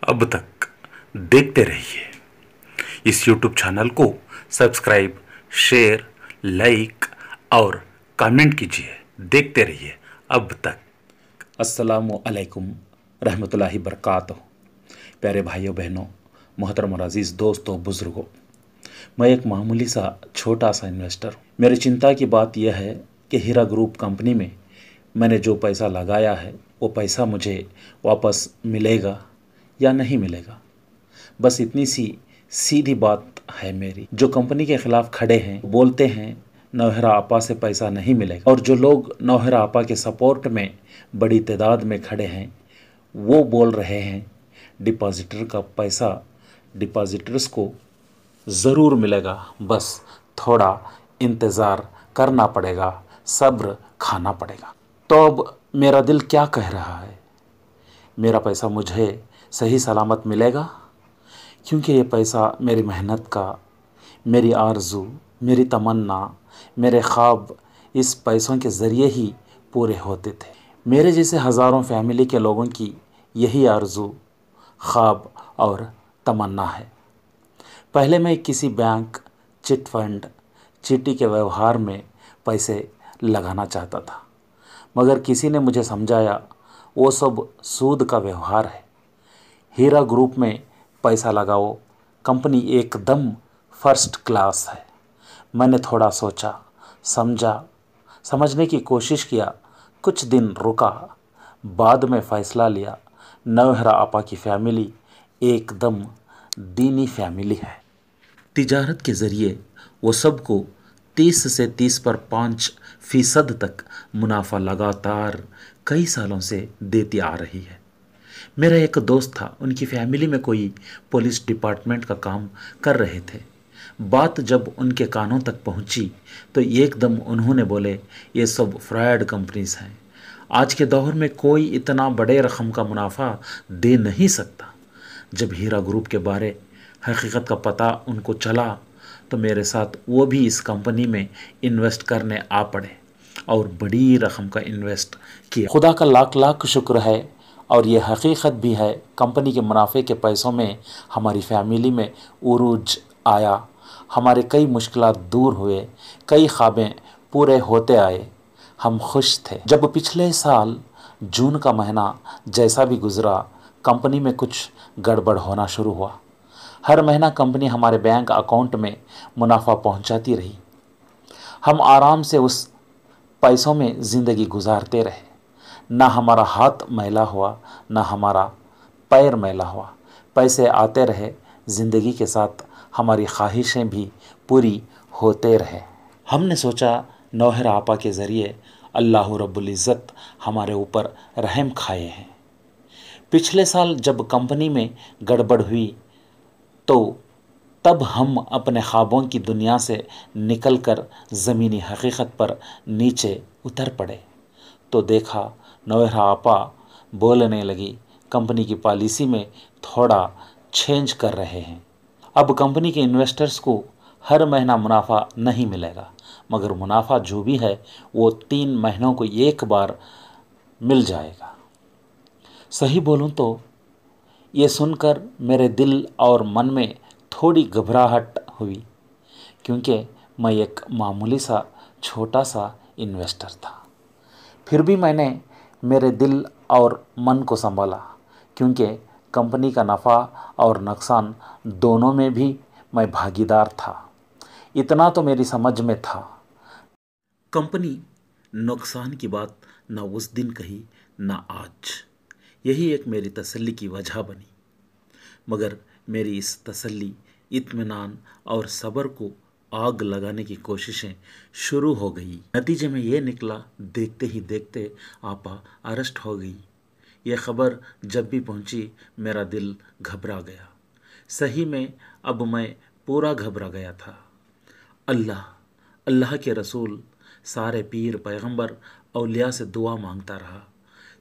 अब तक देखते रहिए। इस YouTube चैनल को सब्सक्राइब, शेयर, लाइक और कमेंट कीजिए। देखते रहिए अब तक। अस्सलामु अलैकुम रहमतुल्लाहि बरकातुहू। प्यारे भाइयों बहनों, मोहतरम और अजीज़ दोस्तों, बुज़ुर्गों, मैं एक मामूली सा छोटा सा इन्वेस्टर हूँ। मेरी चिंता की बात यह है कि हीरा ग्रुप कंपनी में मैंने जो पैसा लगाया है वो पैसा मुझे वापस मिलेगा या नहीं मिलेगा। बस इतनी सी सीधी बात है मेरी। जो कंपनी के खिलाफ खड़े हैं बोलते हैं नौहरा आपा से पैसा नहीं मिलेगा, और जो लोग नौहरा आपा के सपोर्ट में बड़ी तादाद में खड़े हैं वो बोल रहे हैं डिपॉजिटर का पैसा डिपॉजिटर्स को ज़रूर मिलेगा, बस थोड़ा इंतज़ार करना पड़ेगा, सब्र खाना पड़ेगा। तो अब मेरा दिल क्या कह रहा है? मेरा पैसा मुझे सही सलामत मिलेगा? क्योंकि ये पैसा मेरी मेहनत का, मेरी आरज़ू, मेरी तमन्ना, मेरे ख्वाब इस पैसों के ज़रिए ही पूरे होते थे। मेरे जैसे हज़ारों फैमिली के लोगों की यही आरज़ू, ख्वाब और तमन्ना है। पहले मैं किसी बैंक, चिट फंड, चीटी के व्यवहार में पैसे लगाना चाहता था, मगर किसी ने मुझे समझाया वो सब सूद का व्यवहार है। हीरा ग्रुप में पैसा लगाओ, कंपनी एकदम फर्स्ट क्लास है। मैंने थोड़ा सोचा, समझा, समझने की कोशिश किया, कुछ दिन रुका, बाद में फ़ैसला लिया। नौहरा आपा की फैमिली एकदम दीनी फैमिली है। तिजारत के ज़रिए वो सबको 30 से 30 पर 5% तक मुनाफा लगातार कई सालों से देती आ रही है। मेरा एक दोस्त था, उनकी फैमिली में कोई पुलिस डिपार्टमेंट का काम कर रहे थे। बात जब उनके कानों तक पहुंची तो एकदम उन्होंने बोले ये सब फ्रॉड कंपनीज हैं, आज के दौर में कोई इतना बड़े रकम का मुनाफा दे नहीं सकता। जब हीरा ग्रुप के बारे हकीकत का पता उनको चला तो मेरे साथ वो भी इस कंपनी में इन्वेस्ट करने आ पड़े और बड़ी रकम का इन्वेस्ट किया। खुदा का लाख लाख शुक्र है, और ये हकीकत भी है, कंपनी के मुनाफे के पैसों में हमारी फैमिली में उरूज आया। हमारे कई मुश्किलात दूर हुए, कई ख्वाबें पूरे होते आए, हम खुश थे। जब पिछले साल जून का महीना जैसा भी गुज़रा, कंपनी में कुछ गड़बड़ होना शुरू हुआ। हर महीना कंपनी हमारे बैंक अकाउंट में मुनाफा पहुंचाती रही। हम आराम से उस पैसों में ज़िंदगी गुजारते रहे। ना हमारा हाथ मैला हुआ, ना हमारा पैर मैला हुआ। पैसे आते रहे, ज़िंदगी के साथ हमारी ख्वाहिशें भी पूरी होते रहे। हमने सोचा नौहरा आपा के ज़रिए अल्लाह रब्बुल इज़्ज़त हमारे ऊपर रहम खाए हैं। पिछले साल जब कंपनी में गड़बड़ हुई तो तब हम अपने ख्वाबों की दुनिया से निकलकर ज़मीनी हकीकत पर नीचे उतर पड़े तो देखा नौहरा आपा बोलने लगी कंपनी की पॉलिसी में थोड़ा चेंज कर रहे हैं। अब कंपनी के इन्वेस्टर्स को हर महीना मुनाफा नहीं मिलेगा, मगर मुनाफा जो भी है वो 3 महीनों को एक बार मिल जाएगा। सही बोलूं तो ये सुनकर मेरे दिल और मन में थोड़ी घबराहट हुई, क्योंकि मैं एक मामूली सा छोटा सा इन्वेस्टर था। फिर भी मैंने मेरे दिल और मन को संभाला, क्योंकि कंपनी का नफ़ा और नुकसान दोनों में भी मैं भागीदार था। इतना तो मेरी समझ में था। कंपनी नुकसान की बात ना उस दिन कही ना आज, यही एक मेरी तसल्ली की वजह बनी। मगर मेरी इस तसल्ली, इत्मीनान और सब्र को आग लगाने की कोशिशें शुरू हो गई। नतीजे में ये निकला, देखते ही देखते आपा अरेस्ट हो गई। ये ख़बर जब भी पहुंची मेरा दिल घबरा गया। सही में अब मैं पूरा घबरा गया था। अल्लाह, अल्लाह के रसूल, सारे पीर पैगंबर औलिया से दुआ मांगता रहा।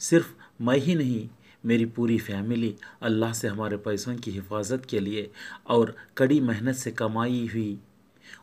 सिर्फ मैं ही नहीं, मेरी पूरी फैमिली अल्लाह से हमारे पैसों की हिफाजत के लिए और कड़ी मेहनत से कमाई हुई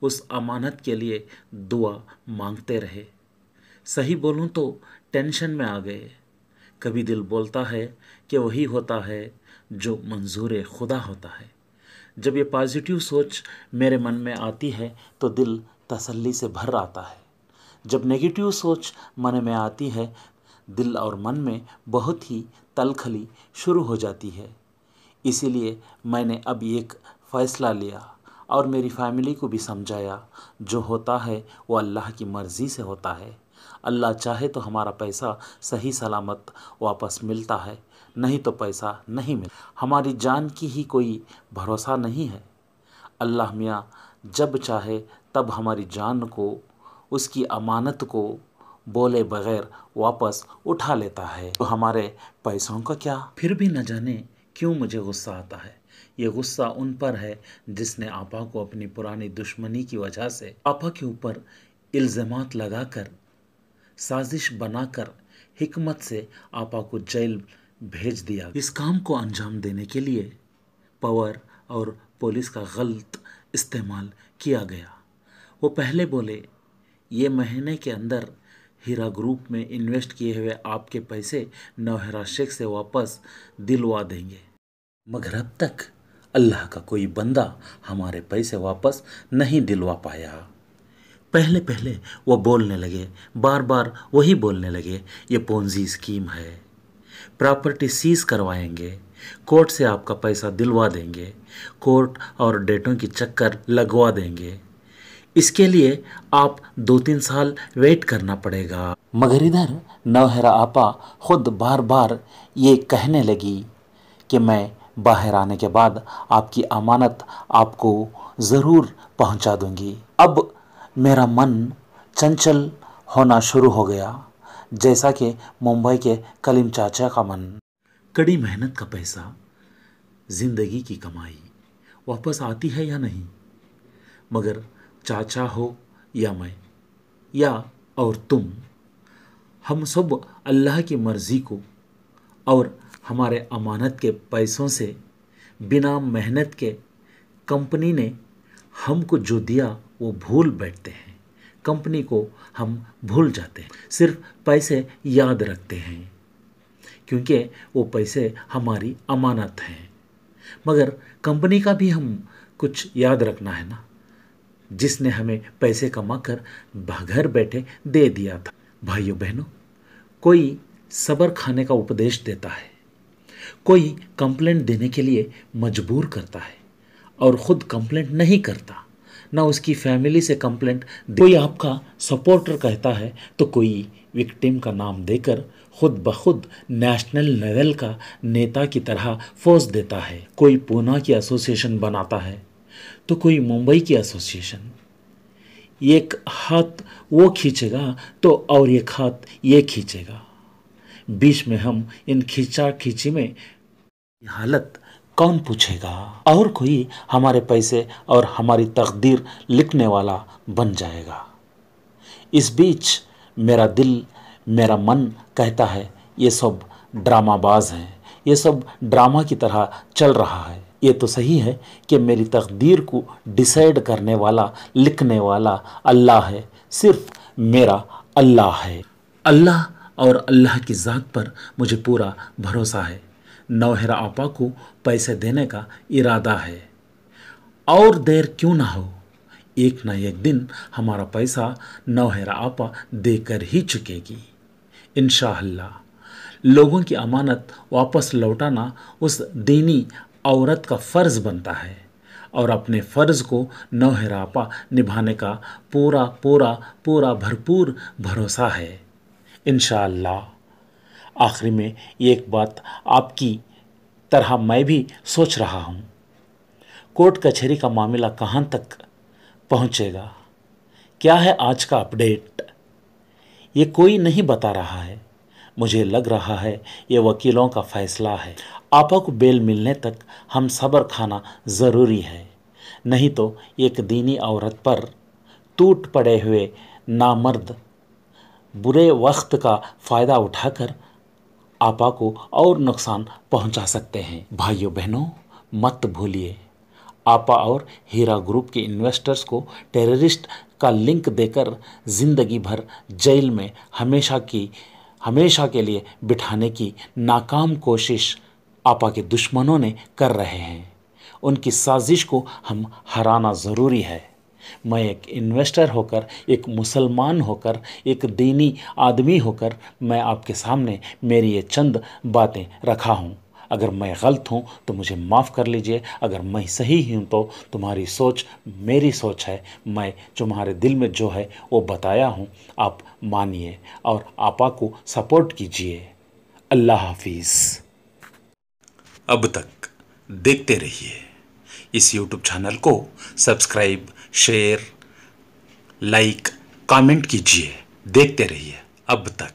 उस अमानत के लिए दुआ मांगते रहे। सही बोलूं तो टेंशन में आ गए। कभी दिल बोलता है कि वही होता है जो मंजूर खुदा होता है। जब ये पॉजिटिव सोच मेरे मन में आती है तो दिल तसल्ली से भर आता है। जब नेगेटिव सोच मन में आती है, दिल और मन में बहुत ही तलखली शुरू हो जाती है। इसीलिए मैंने अब एक फ़ैसला लिया और मेरी फैमिली को भी समझाया, जो होता है वो अल्लाह की मर्ज़ी से होता है। अल्लाह चाहे तो हमारा पैसा सही सलामत वापस मिलता है, नहीं तो पैसा नहीं मिलता। हमारी जान की ही कोई भरोसा नहीं है। अल्लाह मियाँ जब चाहे तब हमारी जान को, उसकी अमानत को बोले बगैर वापस उठा लेता है। तो हमारे पैसों का क्या? फिर भी न जाने क्यों मुझे गुस्सा आता है। ये गुस्सा उन पर है जिसने आपा को अपनी पुरानी दुश्मनी की वजह से आपा के ऊपर इल्ज़ामात लगाकर, साजिश बनाकर हिकमत से आपा को जेल भेज दिया। इस काम को अंजाम देने के लिए पावर और पुलिस का गलत इस्तेमाल किया गया। वो पहले बोले ये महीने के अंदर हीरा ग्रुप में इन्वेस्ट किए हुए आपके पैसे नौहरा शेख से वापस दिलवा देंगे, मगर अब तक अल्लाह का कोई बंदा हमारे पैसे वापस नहीं दिलवा पाया। पहले पहले वो बोलने लगे, बार बार वही बोलने लगे, ये पोंजी स्कीम है, प्रॉपर्टी सीज करवाएंगे, कोर्ट से आपका पैसा दिलवा देंगे, कोर्ट और डेटों की चक्कर लगवा देंगे, इसके लिए आप 2-3 साल वेट करना पड़ेगा। मगर इधर नौहरा आपा खुद बार बार ये कहने लगी कि मैं बाहर आने के बाद आपकी अमानत आपको ज़रूर पहुंचा दूंगी। अब मेरा मन चंचल होना शुरू हो गया, जैसा कि मुंबई के कलीम चाचा का मन। कड़ी मेहनत का पैसा, ज़िंदगी की कमाई वापस आती है या नहीं? मगर चाचा हो या मैं या और तुम, हम सब अल्लाह की मर्ज़ी को और हमारे अमानत के पैसों से बिना मेहनत के कंपनी ने हमको जो दिया वो भूल बैठते हैं। कंपनी को हम भूल जाते हैं, सिर्फ पैसे याद रखते हैं, क्योंकि वो पैसे हमारी अमानत हैं। मगर कंपनी का भी हम कुछ याद रखना है ना, जिसने हमें पैसे कमा कर घर बैठे दे दिया था। भाइयों बहनों, कोई सब्र खाने का उपदेश देता है, कोई कंप्लेंट देने के लिए मजबूर करता है और ख़ुद कंप्लेंट नहीं करता, ना उसकी फैमिली से कंप्लेंट। कोई आपका सपोर्टर कहता है तो कोई विक्टिम का नाम देकर खुद ब खुद नेशनल लेवल का नेता की तरह फोर्स देता है। कोई पूना की एसोसिएशन बनाता है तो कोई मुंबई की एसोसिएशन। एक हाथ वो खींचेगा तो और एक हाथ ये खींचेगा, बीच में हम इन खींचा खींची में हालत कौन पूछेगा? और कोई हमारे पैसे और हमारी तकदीर लिखने वाला बन जाएगा। इस बीच मेरा दिल, मेरा मन कहता है ये सब ड्रामाबाज हैं, ये सब ड्रामा की तरह चल रहा है। ये तो सही है कि मेरी तकदीर को डिसाइड करने वाला, लिखने वाला अल्लाह है, सिर्फ मेरा अल्लाह है। अल्लाह और अल्लाह की ज़ात पर मुझे पूरा भरोसा है। नौहरा आपा को पैसे देने का इरादा है, और देर क्यों ना हो, एक ना एक दिन हमारा पैसा नौहरा आपा देकर ही चुकेगी इंशाअल्लाह। लोगों की अमानत वापस लौटाना उस दीनी औरत का फ़र्ज़ बनता है और अपने फ़र्ज़ को नौहरा आपा निभाने का पूरा पूरा पूरा भरपूर भरोसा है इंशाअल्लाह। आखिरी में एक बात आपकी तरह मैं भी सोच रहा हूँ, कोर्ट कचहरी का मामला कहाँ तक पहुँचेगा? क्या है आज का अपडेट? ये कोई नहीं बता रहा है। मुझे लग रहा है ये वकीलों का फ़ैसला है। आपा को बेल मिलने तक हम सब्र खाना ज़रूरी है, नहीं तो एक दीनी औरत पर टूट पड़े हुए नामर्द बुरे वक्त का फ़ायदा उठाकर आपा को और नुकसान पहुंचा सकते हैं। भाइयों बहनों, मत भूलिए, आपा और हीरा ग्रुप के इन्वेस्टर्स को टेररिस्ट का लिंक देकर ज़िंदगी भर जेल में हमेशा के लिए बिठाने की नाकाम कोशिश आपा के दुश्मनों ने कर रहे हैं। उनकी साजिश को हम हराना ज़रूरी है। मैं एक इन्वेस्टर होकर, एक मुसलमान होकर, एक दीनी आदमी होकर मैं आपके सामने मेरी ये चंद बातें रखा हूँ। अगर मैं गलत हूँ तो मुझे माफ़ कर लीजिए, अगर मैं सही हूँ तो तुम्हारी सोच मेरी सोच है। मैं तुम्हारे दिल में जो है वो बताया हूँ, आप मानिए और आपा को सपोर्ट कीजिए। अल्लाह हाफिज़। अब तक देखते रहिए, इस YouTube चैनल को सब्सक्राइब, शेयर, लाइक, कमेंट कीजिए। देखते रहिए अब तक।